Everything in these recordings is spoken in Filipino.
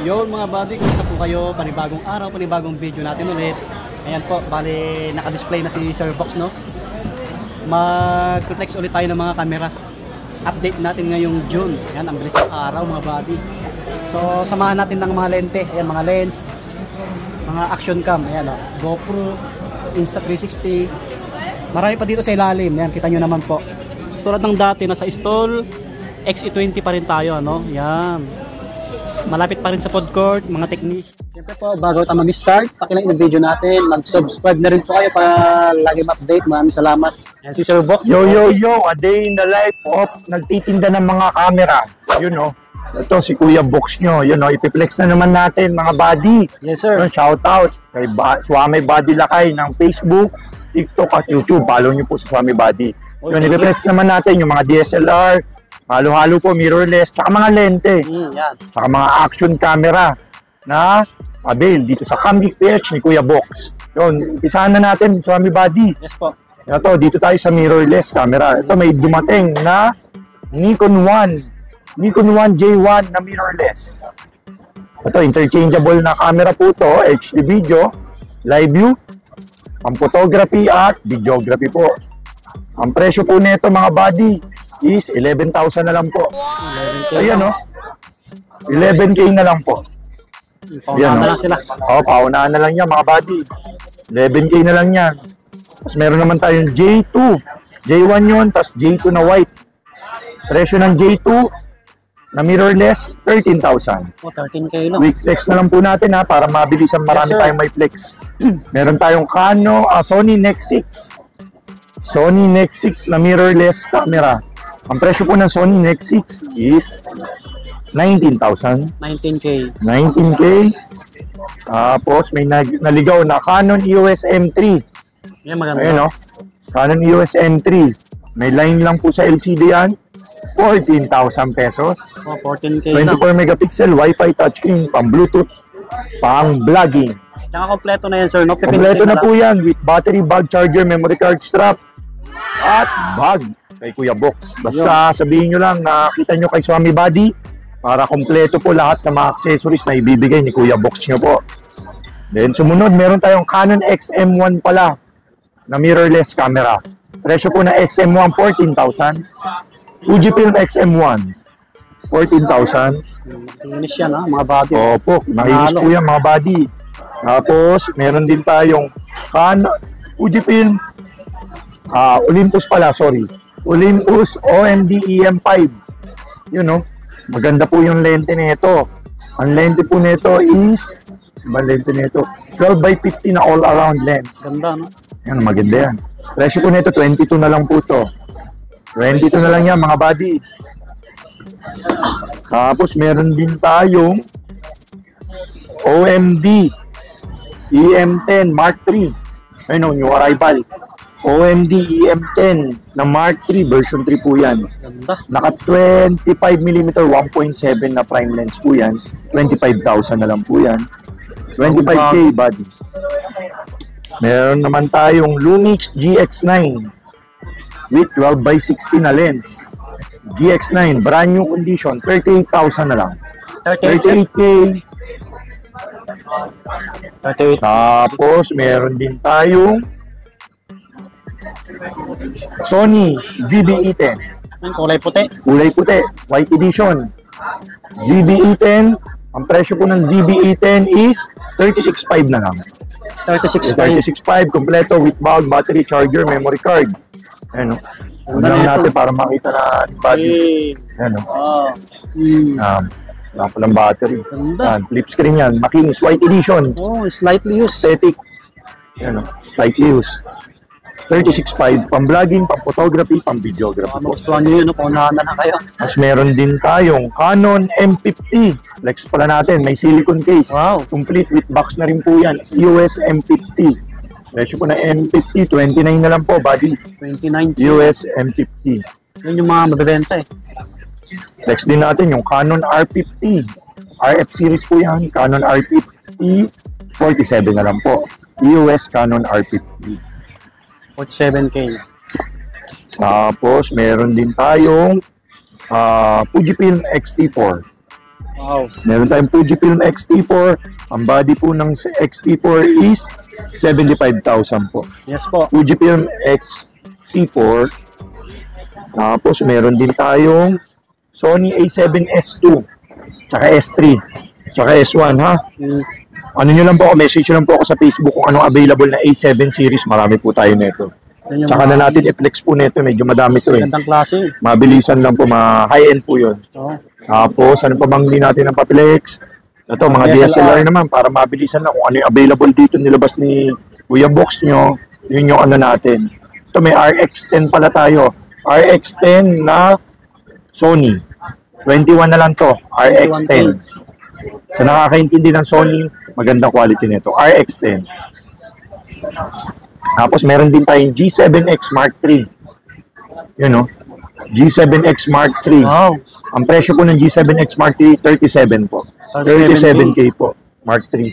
Yun mga buddy, kumusta po kayo? Panibagong araw, panibagong video natin ulit. Ayan po, bali naka-display na si Sir Box, no? Mag-flex ulit tayo ng mga camera. Update natin ngayong June. Ayan, ang bilis ng araw mga buddy. So, samahan natin ng mga lente. Ayan, mga lens, mga action cam. Ayan, oh, GoPro, Insta360. Marami pa dito sa ilalim. Ayan, kita nyo naman po. Tulad ng dati, nasa stall, XE20 pa rin tayo, ano? Ayan. Malapit pa rin sa food court, mga technician. Siyempre po, bago tayo mag-start, pakilike ng video natin, mag-subscribe na rin po kayo para lagi ma-update. Maraming salamat. Ayan, si Sir Box. Yo, a day in the life of nagtitinda ng mga camera. You know, ito si Kuya Box nyo. You know, ipiplex na naman natin mga buddy. Yes, sir. Shout out kay Swami Buddy Lakay ng Facebook, TikTok at YouTube. Follow nyo po sa Swami Buddy. Yun, ipiplex naman natin yung mga DSLR, halo-halo po, mirrorless, saka mga lente, yan. saka mga action camera na avail dito sa Cambic PH ni Kuya Box. Yun, umpisahan na natin, Swami Buddy. Yes po. Ito, dito tayo sa mirrorless camera. Ito, may dumating na Nikon 1 J1 na mirrorless. Ito, interchangeable na camera po to, HD video, live view, ang photography at videography po. Ang presyo po nito mga buddy is 11,000 na lang po. 11K. Ayan, no? 11K na lang po. Paunahan na lang sila. Oo, paunahan na lang yan mga buddy. 11K na lang yan. Tapos meron naman tayong J2. J1 yun, tapos J2 na white. Presyo ng J2 na mirrorless, 13,000. Oh, 13K lang. Quick flex na lang po natin ha, para mabilisan marami tayong may flex. Meron tayong Sony Nex 6. Sony Nex 6 na mirrorless camera. Ang presyo po ng Sony Nex 6 is 19,000. 19K. 19K. Tapos may naligaw na Canon EOS M3. Yan, maganda. Ayun, no? Canon EOS M3. May line lang po sa LCD yan. 14,000 pesos. Oh, 14K lang. 24 megapixel, Wi-Fi touchscreen, pang Bluetooth, pang vlogging. Tsaka kompleto na yan, sir. No? Kompleto na po yan with battery, bag, charger, memory card, strap, at bag kay Kuya Box. Basta sabihin nyo lang, nakita nyo kay Swami Buddy para kompleto po lahat ng mga accessories na ibibigay ni Kuya Box nyo po. Then sumunod, meron tayong Canon XM1 pala na mirrorless camera. Presyo po na XM1, 14,000. Fujifilm XM1, 14,000. Finish yan, ha, mga body. Opo, nakinis po yan mga buddy. Tapos, meron din tayong Fujifilm Olympus pala, sorry. Olympus OMD EM5. You know, maganda po yung lente nito. Ang lente po nito is, ba lente nito? 12 by 50 na all-around lens. Ganda, no? Yan, maganda yan. Presyo po nito, 22 na lang po to. 22 na lang yan, mga buddy. Tapos, meron din tayong OMD EM10 Mark III. Ayun, new arrival. OMD EM10 na Mark III, version 3 po yan. Ganda. Naka 25mm 1.7 na prime lens po yan. 25,000 na lang po yan. 25K, buddy. Meron naman tayong Lumix GX9 with 12 by 60 na lens. GX9, brand new condition, 38,000 na lang. 38K. 38. Tapos, meron din tayong Sony ZV-E10. Ang kulay puti. Kulay puti, white edition. ZV-E10, ang presyo po ng ZV-E10 is 36,500 na lang. 36. 36,500, kompleto with bag, battery, charger, memory card. Ayan o. Lang natin para makita na body. Ayan o. Wala palang battery. Yan, flip screen yan. Makinis, white edition. Oh, slightly used. Aesthetic. Yan o, slightly used. 36,500, pang vlogging, pang photography, pang videography. Mag-explain nyo yun, paunahan na kayo. Mas meron din tayong Canon M50. Flex pala natin, may silicone case. Wow. Complete with box na rin po yan. EOS M50. Presyo po na M50, 29 na lang po, buddy. 29. EOS M50. Yun yung mga mabibenta eh. Flex din natin yung Canon R50. RF series po yan. Canon R50, 47 na lang po. EOS Canon R50. 47K. Tapos, meron din tayong Fujifilm X-T4. Wow. Meron tayong Fujifilm X-T4. Ang body po ng X-T4 is 75,000 po. Yes po. Fujifilm X-T4. Tapos meron din tayong Sony A7S2, tsaka S3, tsaka S1 ha. Ano nyo lang po, message lang po ako sa Facebook kung anong available na A7 series. Marami po tayo nito. Tsaka na natin i-flex po nito, medyo madami to eh. Gandang klase. Mabilisan lang po, high-end po yun. Oh. Tapos ano pa bang hindi natin ng pa-flex? Ito, mga DSLR naman para mabilisan lang kung ano yung available dito nilabas ni Kuya Box nyo. Yun yung ano natin. Ito, may RX10 pala tayo. RX10 na Sony. 21 na lang to. RX10. Sa nakakaintindi ng Sony, magandang quality nito. RX10. Tapos meron din tayong G7X Mark III. Yun o. G7X Mark III. Wow. Ang presyo po ng G7X Mark III, 37 po. 37K po. Mark III.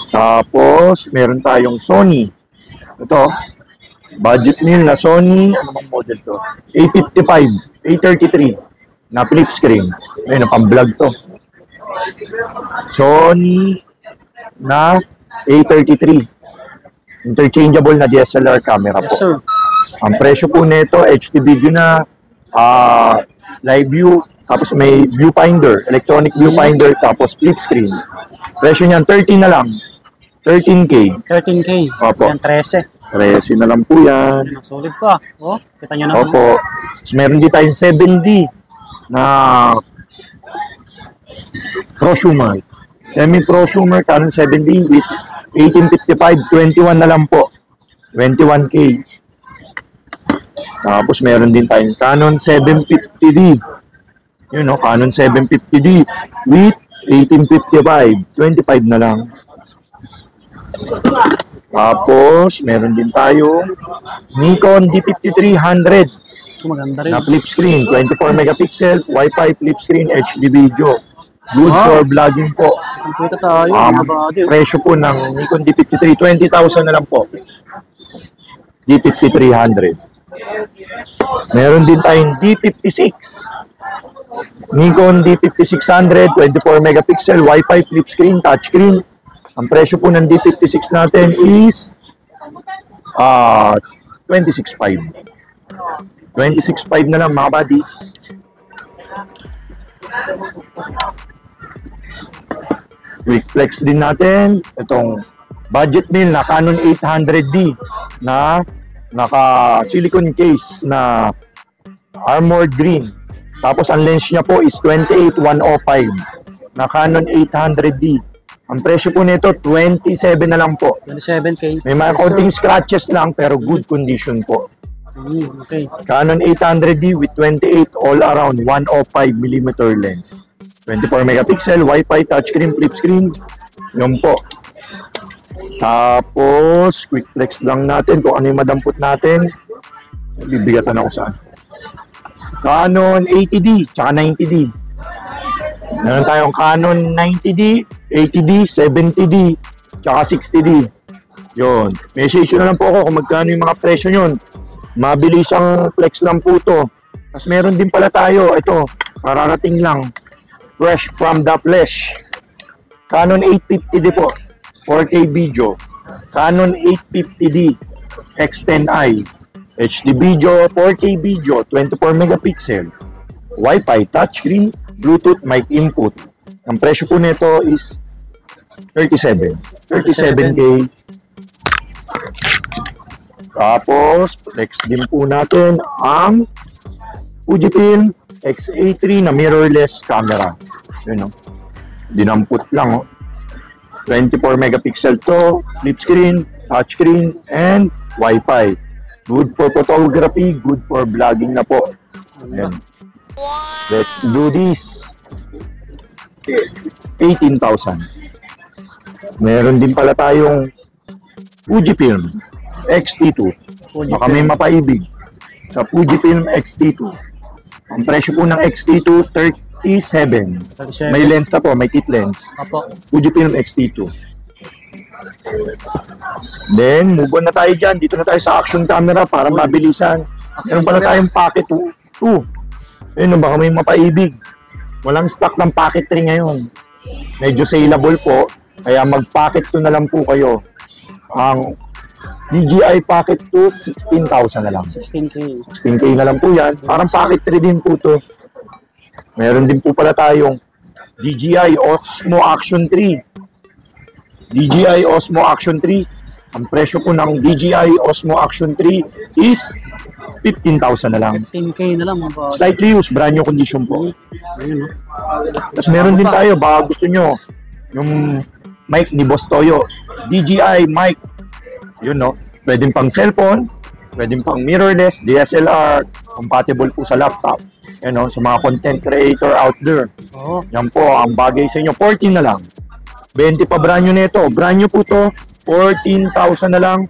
Tapos, meron tayong Sony. Ito, budget meal na Sony. Ano bang model to? A55, A33 na flip screen. Ayun, pang-vlog to. Sony na A33. Interchangeable na DSLR camera po. Yes, sir. Ang presyo po nito, HD video na, live view, tapos may viewfinder, electronic viewfinder, tapos flip screen. Presyo niyan, 13 na lang. 13K. 13K. Opo. Yan, 13. 13 na lang po yan. Solid pa. Oh, kita nyo naman. Opo. Tapos meron din tayong 7D na prosumer. Semi-prosumer, Canon 7D with 1855, 21 na lang po. 21K. Tapos meron din tayong Canon 750D. Yun no, Canon 750D with 1855, 25 na lang. Tapos meron din tayong Nikon D5300 Maganda rin. na flip screen, 24 megapixel, Wi-Fi flip screen, HD video. Good for vlogging po. Kompleto tayo. Mga body. Presyo po ng Nikon D53, 20,000 na lang po. D5300. Meron din tayong D56. Nikon D5600, 24 megapixel, Wi-Fi flip screen, touchscreen. Ang presyo po ng D56 natin is 26,500. 26,500 na lang mga buddy. Quick flex din natin itong budget meal na Canon 800D na naka silicone case na armored green. Tapos ang lens niya po is 28-105 na Canon 800D. Ang presyo po nito 27 na lang po. 27K. May mga konting scratches lang pero good condition po. Okay. Canon 800D with 28 all around 105mm lens. 24 megapixel, Wi-Fi, touchscreen, flip screen. Yun po. Tapos, quick flex lang natin kung ano yung madampot natin. Bibigatan ako saan. Canon 80D, tsaka 90D. Meron tayong Canon 90D, 80D, 70D, tsaka 60D. Yun. Message na lang po ako kung magkano yung mga presyo yun. Mabilis ang flex lang po to. Tapos meron din pala tayo, ito, mararating lang. Fresh from the flesh. Canon 850D po. 4K video. Canon 850D X10i. HD video, 4K video, 24 megapixel. Wi-Fi, touchscreen, Bluetooth, mic input. Ang presyo po nito is 37K. Tapos, flex din po natin ang Fujifilm X-A3 na mirrorless camera. Yun o. Dinamput lang o. 24 megapixel to, flip screen, touchscreen, and Wi-Fi. Good for photography, good for vlogging na po. Ayan. Let's do this. 18,000. Meron din pala tayong Fujifilm X-T2. Baka may mapaibig sa Fujifilm X-T2. Ang presyo po ng X-T2, 37. May lens na po, may kit lens. Apo. Fujifilm X-T2. Then, move on na tayo dyan. Dito na tayo sa action camera para mabilisan. Meron pala tayong Pocket 2. Ayun, baka may mapaibig. Walang stock ng Pocket 3 ngayon. Medyo saleable po. Kaya mag-Pocket 2 na lang po kayo. Ang DJI Pocket 2, 16,000 na lang. 16K. 16K na lang po yan. Parang Pocket 3 din po to. Meron din po pala tayong DJI Osmo Action 3. DJI Osmo Action 3. Ang presyo po ng DJI Osmo Action 3 is 15,000 na lang. 15K na lang mga buddy. Slightly used, brand new condition po. Ayun, no? Tapos meron din tayo, baka gusto nyo, yung mic ni Boss Toyo. DJI mic. Yun, no? Pwedeng pang cellphone, pwedeng pang mirrorless, DSLR, compatible po sa laptop. Yan, no? Sa mga content creator out there. Oo. Yan po, ang bagay sa inyo. 14 na lang. 20 pa brand new nito. Brand new po to. 14,000 na lang.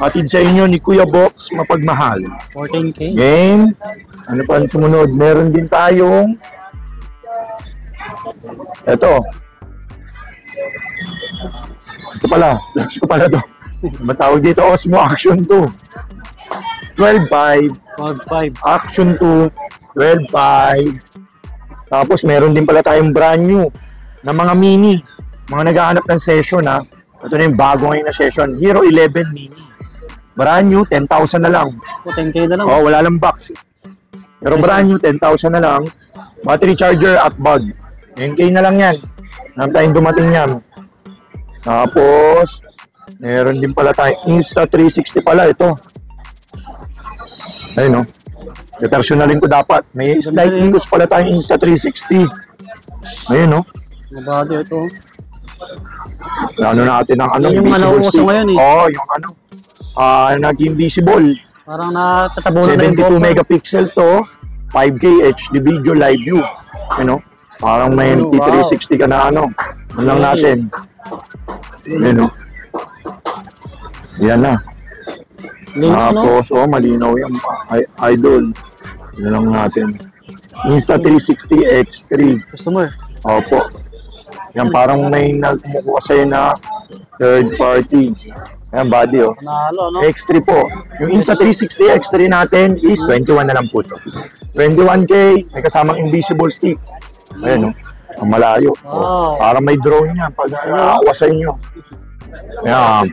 Hatid sa inyo ni Kuya Box, mapagmahal. 14K. Game. Ano pa ang sumunod? Meron din tayong Ito pala. Last ko pala to. Matawag dito, Osmo Action 2. 12.5. 12.5. Action 2. 12.5. Tapos meron din pala tayong brand new na mga mini. Mga naghahanap ng session ha. Ito na yung bago ngayon na session. Hero 11 mini. Brand new, 10,000 na lang. 10K na lang. Oh, wala lang box. Pero brand new, 10,000 na lang. Battery charger at bag. 10K na lang yan. Naman tayong dumating yan. Tapos, meron din pala tayong Insta360 pala ito. Ayun no. I-personalin ko dapat. May slight English pala tayong Insta360. Ayun no. Mga buddy, ito. Ano natin ang ano. Yung uso ngayon eh. Oo, yung ano. Naging visible. Parang natatabunan na yung 72 GoPro. megapixel to. 5K HD video live view. You know? Parang may Wow. T360 ka na ano. Ano lang natin. You know? Yan na. Lino, no? Tapos, malinaw yan. Idol. Yan lang natin. Insta360 X3. Customer. Opo. Yan, parang may nagmukha sa'yo na third party. Ayan, body, oh. Panalo, no? X3 po. Yung Insta360 X3 natin is 21 na lang po ito. 21K, may kasamang invisible stick. Ayan, oh. Ang malayo. Oh. Wow. Parang may drone niya pag nakakuha sa inyo. Ayan.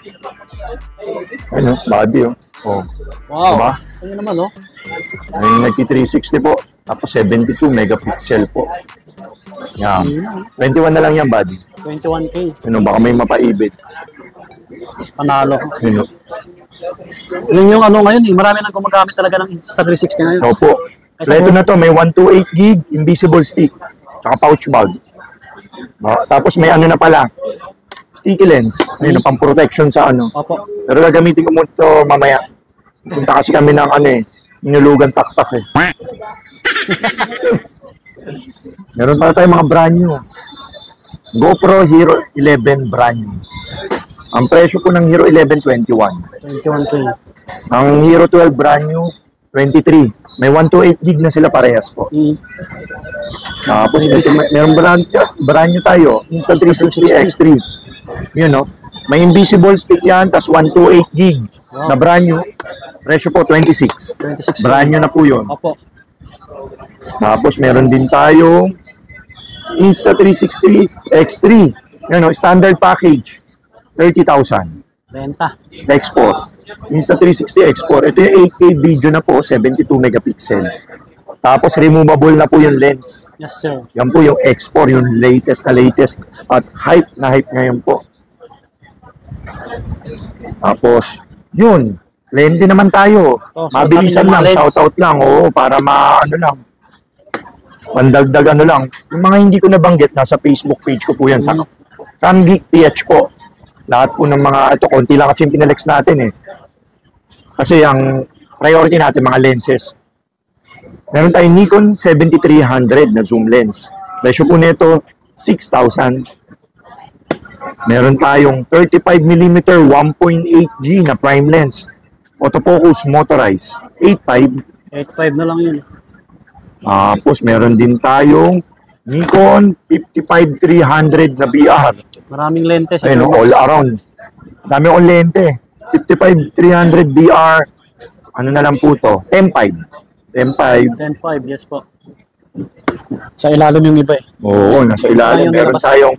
Ayan, oh. Body, oh. Oh. Wow. Diba? Ano naman, no? Ayun, nagki-360 po. Tapos 72 megapixel po. Yan. 21 na lang yan, buddy. 21K. Ano, baka may mapaibit. Panalo. Ano? Yun yung ano ngayon eh. Marami nang gumagamit talaga ng Insta360 ngayon. Opo. So, ito na to, may 128 gig invisible stick. Tsaka pouch bag. Tapos may ano na pala. Sticky lens. Ayun, pang protection sa ano. Opo. Pero gagamitin ko muna ito mamaya. Punta kasi kami ng ano eh. Inulugan taktak eh. Meron pala tayong mga brand new. GoPro Hero 11 brand new. Ang presyo po ng Hero 11, 21. 21K. Ang Hero 12 brand new, 23. May 128 gig na sila parehas po. Tapos ito, meron brand new tayo. Insta360 X3. Yun no. May invisible stick yan, tas 128 gig na brand new. Presyo po 26. 26K. Brand new na po yun. Opo. Tapos meron din tayong Insta360 X3. Yun no, standard package. 30,000. Benta. Export. Insta360 export. Ito yung 8K video na po, 72 megapixel. Tapos removable na po yung lens. Yes, sir. Yan po yung export, yung latest na latest. At hype na hype ngayon po. Tapos, yun. Lente naman tayo. Mabilisan lang, shout out lang. Oo, para ano lang. Pandagdag ano lang. Yung mga hindi ko nabanggit, nasa Facebook page ko po yan. Sa Geek PH po. Lahat po ng mga, ito, konti lang kasi yung pinalex natin eh. Kasi ang priority natin, mga lenses. Meron tayong Nikon 7300 na zoom lens. Presyo po nito, 6,000. Meron tayong 35mm 1.8G na prime lens. Autofocus motorized, 8.5. 8.5 na lang yun. Tapos meron din tayong Nikon 55-300 na VR. Maraming lentes. Ayun, all around. Dami akong lente. 55-300 VR. Ano na lang po to? 10.5. 10.5. 10.5, yes po. Sa ilalim yung iba eh. Oo, nasa ilalim. Ayun, Meron nilabas. tayong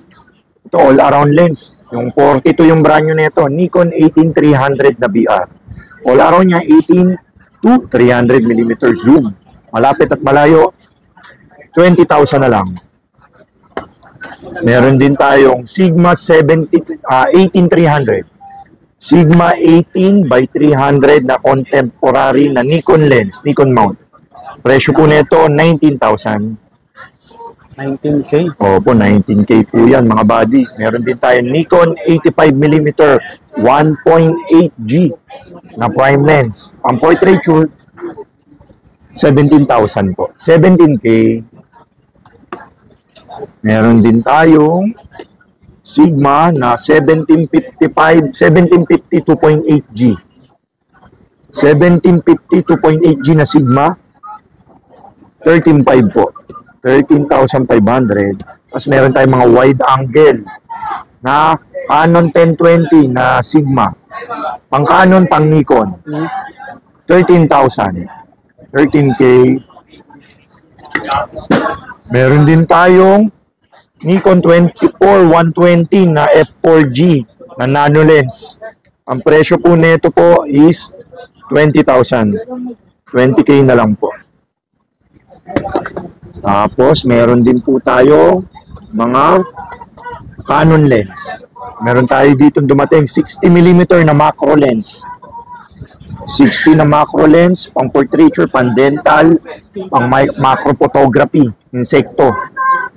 ito, all-around lens. Yung 42 yung brand new nito. Nikon 18300 na VR. All-around niya 18 to 300 mm zoom. Malapit at malayo. 20,000 na lang. Meron din tayong Sigma 18300. Sigma 18 by 300 na contemporary na Nikon lens, Nikon mount. Presyo po nito 19,000. 19K. Opo, 19K po yan mga buddy. Meron din tayo Nikon 85mm 1.8G na prime lens. Ang portraiture 17,000 po. 17K. Meron din tayong Sigma na 1750 2.8G. 1750 2.8G na Sigma 13.5 po. 13,500. Tapos meron tayong mga wide angle na Canon 1020 na Sigma. Pang Canon, pang Nikon. 13,000. 13K. Meron din tayong Nikon 24-120 na f4G na nano lens. Ang presyo po nito po is 20,000. 20K na lang po. Tapos, meron din po tayo mga Canon lens. Meron tayo dito dumating 60mm na macro lens. 60 na macro lens, pang portraiture, pang dental, pang macro photography, insekto,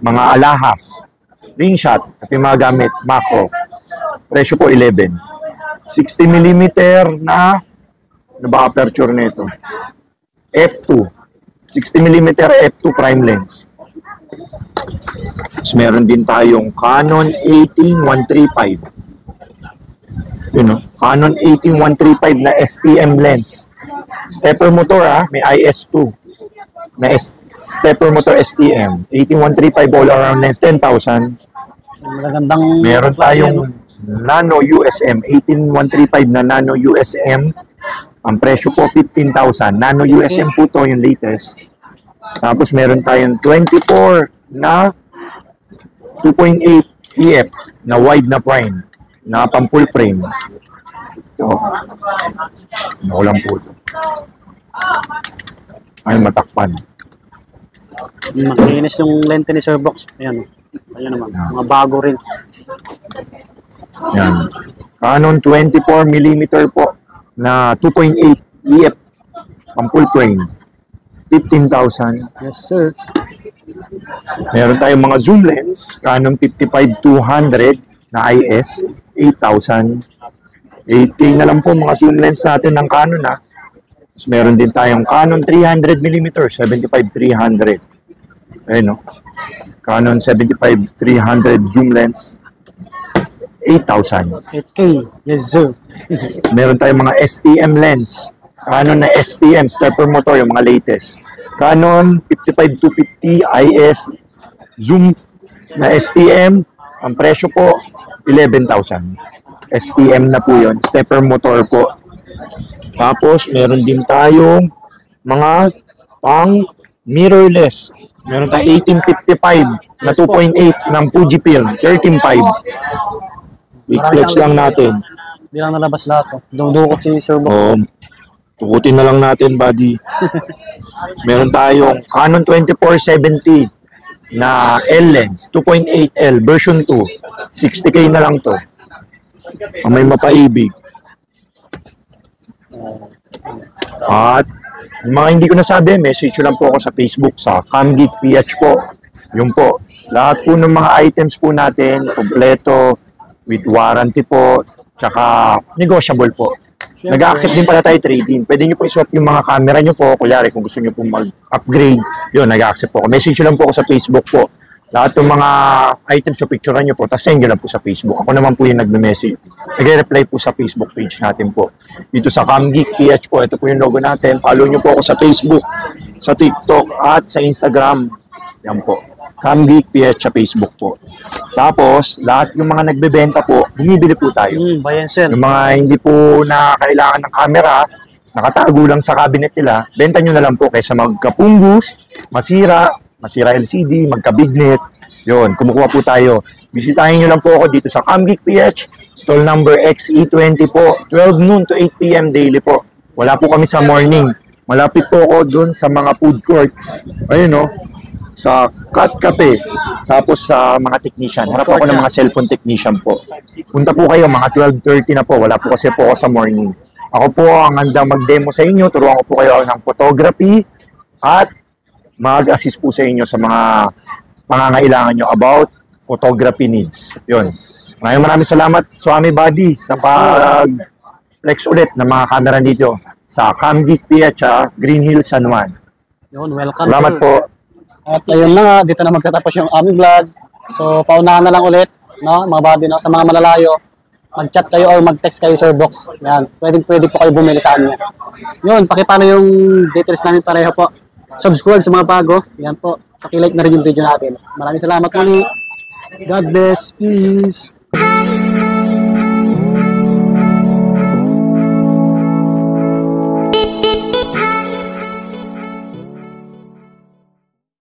mga alahas, ring shot, at yung mga gamit, macro. Presyo po 11. 60mm na ba aperture nito? F2. 60mm f2 prime lens. Tapos meron din tayong Canon 18135. Yun, no? Canon 18135 na STM lens. Stepper motor may IS2. Na stepper motor STM. 18135 all around lens, 10,000. Magandang Meron tayong Nano USM, 18135 na Nano USM. Ang presyo po 15,000. Nano USM po to yung latest. Tapos meron tayong 24 na 2.8 EF na wide na prime na pang full frame. Ito. Nakulang po ito. Ay, matakpan. makinis yung lente ni Sir Box. Ayan. Ayan naman. Mga bago rin. Yan. Canon 24mm po na 2.8 EF pang full frame. 15,000. Yes, sir. Meron tayong mga zoom lens, Canon 55-200 na IS, 8,000. 8K na lang po mga zoom lens natin ng Canon Tapos meron din tayong Canon 300mm, 75-300. Ayun, no? Canon 75-300 zoom lens, 8,000. 8K. Yes, sir. Meron tayong mga STM lens. Canon na STM, stepper motor, yung mga latest. Canon 55-250 IS zoom na STM. Ang presyo po, 11,000. STM na po yun. Stepper motor po. Tapos, meron din tayong mga pang mirrorless. Meron tayong 1855 na 2.8 ng Fujifilm. 13.5. Big flex lang natin. Hindi lang nalabas lahat. Dudukot si Sir Box. Tukutin na lang natin, buddy. Meron tayong Canon 24-70 na L-lens, 2.8 L, version 2. 60K na lang to. Ang may mapaibig. At yung mga hindi ko nasabi, message lang po ako sa Facebook, sa Camgeek PH po. Yun po. Lahat po ng mga items po natin, kompleto, with warranty po, tsaka negotiable po. Nag-accept din pala tayo trading. Pwede nyo po i-swap yung mga camera nyo po. Kunyari, kung gusto nyo po mag-upgrade, yun, nag-accept po ako. Message lang po ako sa Facebook po. Lahat ng mga items yung picturean nyo po, tapos send nyo lang po sa Facebook. Ako naman po yung nag-message. Nag-reply po sa Facebook page natin po. Dito sa Camgeek PH po, ito po yung logo natin. Follow nyo po ako sa Facebook, sa TikTok, at sa Instagram. Yan po. Camgeek PH sa Facebook po. Tapos, lahat yung mga nagbebenta po, bumibili po tayo. Buy and sell. Yung mga hindi po na kailangan ng camera, nakatago lang sa cabinet nila, benta nyo na lang po kaysa magkapunggus, masira, masira LCD, magka-bignet, yun, kumukuha po tayo. Bisitahin nyo lang po ako dito sa Camgeek PH, stall number XE20 po, 12 noon to 8 p.m. daily po. Wala po kami sa morning. Malapit po ako dun sa mga food court. Ayun no, sa Cat Cafe, tapos sa mga technician. Harap ako ng mga cellphone technician po. Punta po kayo, mga 12:30 na po. Wala po kasi po ako sa morning. Ako po ang handang mag-demo sa inyo. Turuan ko po kayo ng photography at mag-assist po sa inyo sa mga pangangailangan nyo about photography needs. Yun. Maraming salamat, Swami Buddy, sa pag-flex ulit ng mga camera dito sa Camgeek PH, Green Hills, San Juan. Yun, welcome. Salamat po. At ayun na nga, dito na magtatapos yung aming vlog. So, paunahan na lang ulit, no, mga buddy, no, sa mga malalayo. Mag-chat kayo or mag-text kayo, Sir Box. Yan, pwede po kayo bumili sa kanya. Yun, pakipano yung details namin pareho po. Subscribe sa mga bago. Yan po, pakilike na rin yung video natin. Maraming salamat muli. God bless. Peace.